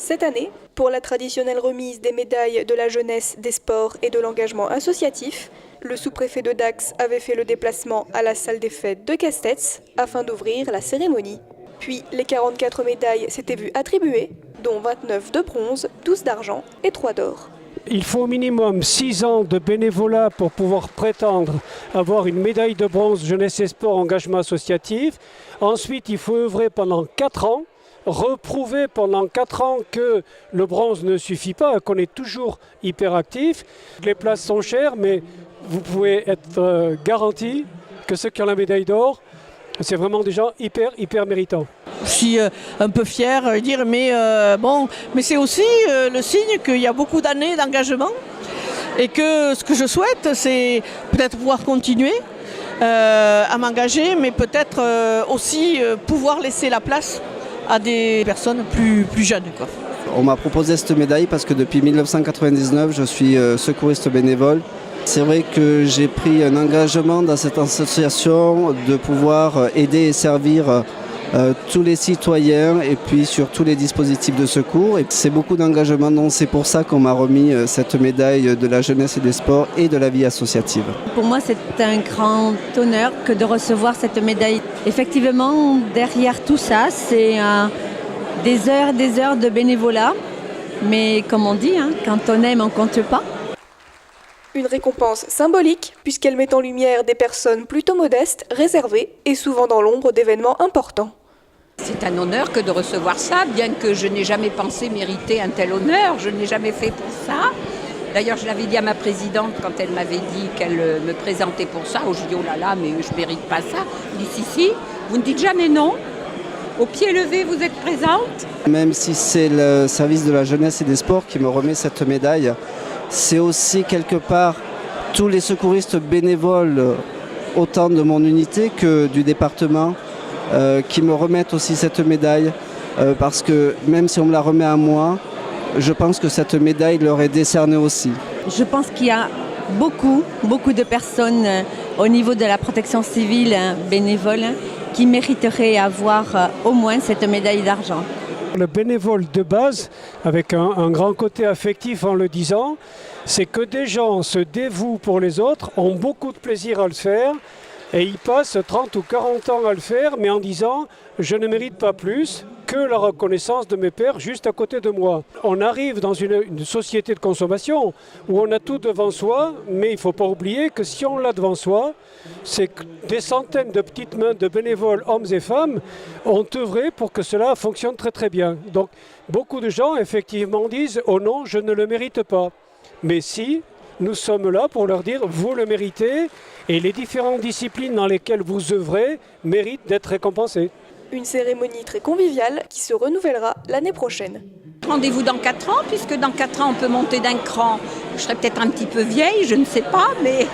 Cette année, pour la traditionnelle remise des médailles de la jeunesse, des sports et de l'engagement associatif, le sous-préfet de Dax avait fait le déplacement à la salle des fêtes de Castets afin d'ouvrir la cérémonie. Puis les 44 médailles s'étaient vues attribuer, dont 29 de bronze, 12 d'argent et 3 d'or. Il faut au minimum 6 ans de bénévolat pour pouvoir prétendre avoir une médaille de bronze jeunesse et sport engagement associatif. Ensuite, il faut œuvrer pendant 4 ans, reprouver pendant 4 ans que le bronze ne suffit pas, qu'on est toujours hyperactif. Les places sont chères, mais vous pouvez être garanti que ceux qui ont la médaille d'or, c'est vraiment des gens hyper méritants. Je suis un peu fière de dire, mais c'est aussi le signe qu'il y a beaucoup d'années d'engagement et que ce que je souhaite, c'est peut-être pouvoir continuer à m'engager, mais peut-être aussi pouvoir laisser la place à des personnes plus jeunes, quoi. On m'a proposé cette médaille parce que depuis 1999, je suis secouriste bénévole. C'est vrai que j'ai pris un engagement dans cette association de pouvoir aider et servir tous les citoyens et puis sur tous les dispositifs de secours. Et c'est beaucoup d'engagement, donc c'est pour ça qu'on m'a remis cette médaille de la jeunesse et des sports et de la vie associative. Pour moi, c'est un grand honneur que de recevoir cette médaille. Effectivement, derrière tout ça, c'est des heures de bénévolat. Mais comme on dit, quand on aime, on ne compte pas. Une récompense symbolique, puisqu'elle met en lumière des personnes plutôt modestes, réservées et souvent dans l'ombre d'événements importants. C'est un honneur que de recevoir ça, bien que je n'ai jamais pensé mériter un tel honneur, je n'ai jamais fait pour ça. D'ailleurs, je l'avais dit à ma présidente quand elle m'avait dit qu'elle me présentait pour ça. Je dis, oh là là, mais je ne mérite pas ça. Elle dit, si, vous ne dites jamais non. Au pied levé, vous êtes présente. Même si c'est le service de la jeunesse et des sports qui me remet cette médaille, c'est aussi quelque part tous les secouristes bénévoles, autant de mon unité que du département, qui me remettent aussi cette médaille. Parce que même si on me la remet à moi, je pense que cette médaille leur est décernée aussi. Je pense qu'il y a beaucoup de personnes au niveau de la protection civile bénévole qui mériteraient avoir au moins cette médaille d'argent. Le bénévole de base, avec un grand côté affectif en le disant, c'est que des gens se dévouent pour les autres, ont beaucoup de plaisir à le faire, et ils passent 30 ou 40 ans à le faire, mais en disant « je ne mérite pas plus que la reconnaissance de mes pairs juste à côté de moi ». On arrive dans une société de consommation où on a tout devant soi, mais il ne faut pas oublier que si on l'a devant soi, c'est que des centaines de petites mains de bénévoles, hommes et femmes, ont œuvré pour que cela fonctionne très bien. Donc beaucoup de gens effectivement disent « oh non, je ne le mérite pas ». Mais si, nous sommes là pour leur dire « vous le méritez » et les différentes disciplines dans lesquelles vous œuvrez méritent d'être récompensées. Une cérémonie très conviviale qui se renouvellera l'année prochaine. Rendez-vous dans 4 ans, puisque dans 4 ans, on peut monter d'un cran. Je serai peut-être un petit peu vieille, je ne sais pas, mais...